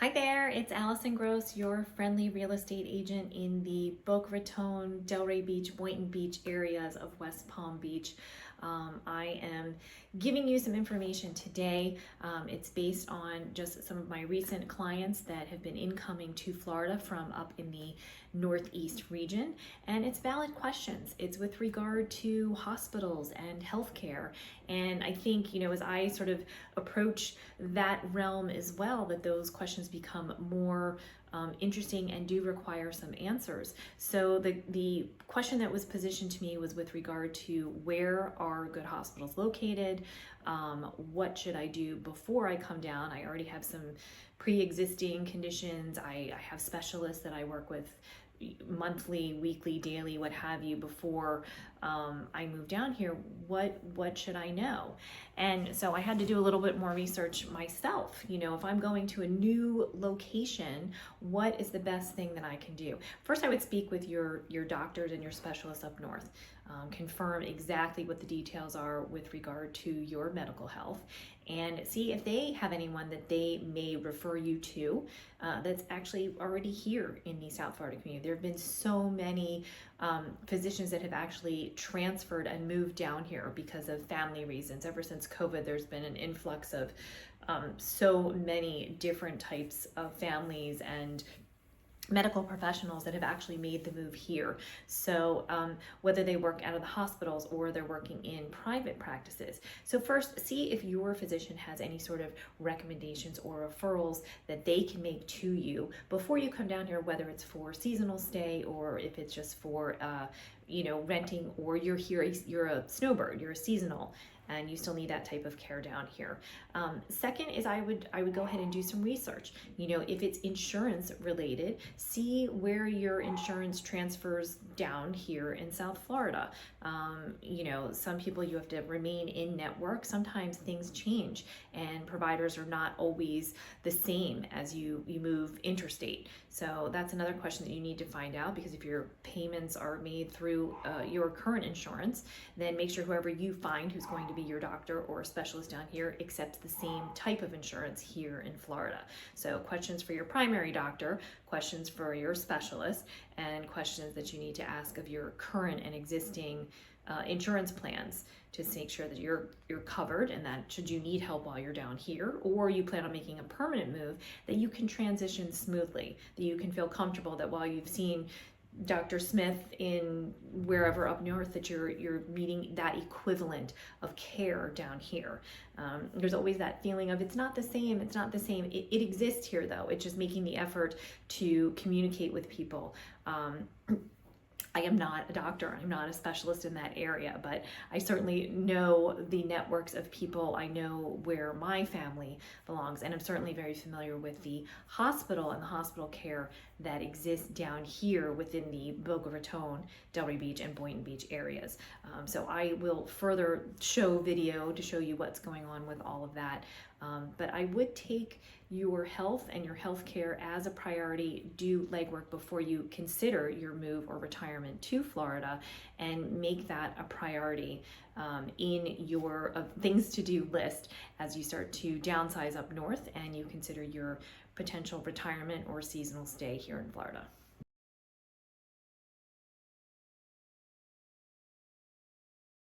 Hi there, it's Alison Gross, your friendly real estate agent in the Boca Raton, Delray Beach, Boynton Beach areas of West Palm Beach. I am giving you some information today. It's based on just some of my recent clients that have been incoming to Florida from up in the Northeast region, and it's valid questions. It's with regard to hospitals and healthcare, and I think, as I sort of approach that realm as well, that those questions become more interesting and do require some answers. So the question that was positioned to me was with regard to where are good hospitals located, what should I do before I come down. I already have some pre-existing conditions. I have specialists that I work with monthly, weekly, daily, what have you, before I move down here. What should I know? And so I had to do a little bit more research myself. If I'm going to a new location, what is the best thing that I can do? First, I would speak with your doctors and your specialists up north. Confirm exactly what the details are with regard to your medical health, and see if they have anyone that they may refer you to that's actually already here in the South Florida community. There have been so many physicians that have actually transferred and moved down here because of family reasons. Ever since COVID, there's been an influx of so many different types of families and medical professionals that have actually made the move here. So whether they work out of the hospitals or they're working in private practices. So first, see if your physician has any sort of recommendations or referrals that they can make to you before you come down here, whether it's for seasonal stay or if it's just for renting, or you're here, you're a snowbird, you're a seasonal, and you still need that type of care down here. Second is I would go ahead and do some research. If it's insurance related, see where your insurance transfers down here in South Florida. Some people, you have to remain in network. Sometimes things change and providers are not always the same as you move interstate. So that's another question that you need to find out, because if your payments are made through your current insurance, then make sure whoever you find who's going to be your doctor or specialist down here accepts the same type of insurance here in Florida. So questions for your primary doctor, questions for your specialist, and questions that you need to ask of your current and existing insurance plans to make sure that you're covered, and that should you need help while you're down here, or you plan on making a permanent move, that you can transition smoothly, that you can feel comfortable that while you've seen Dr. Smith in wherever up north, that you're meeting that equivalent of care down here. There's always that feeling of it's not the same. It exists here though. It's just making the effort to communicate with people. I am not a doctor, I'm not a specialist in that area, but I certainly know the networks of people. I know where my family belongs, and I'm certainly very familiar with the hospital and the hospital care that exists down here within the Boca Raton, Delray Beach, and Boynton Beach areas. So I will further show video to show you what's going on with all of that. But I would take your health and your health care as a priority. Do legwork before you consider your move or retirement to Florida, and make that a priority in your things to do list as you start to downsize up north and you consider your potential retirement or seasonal stay here in Florida.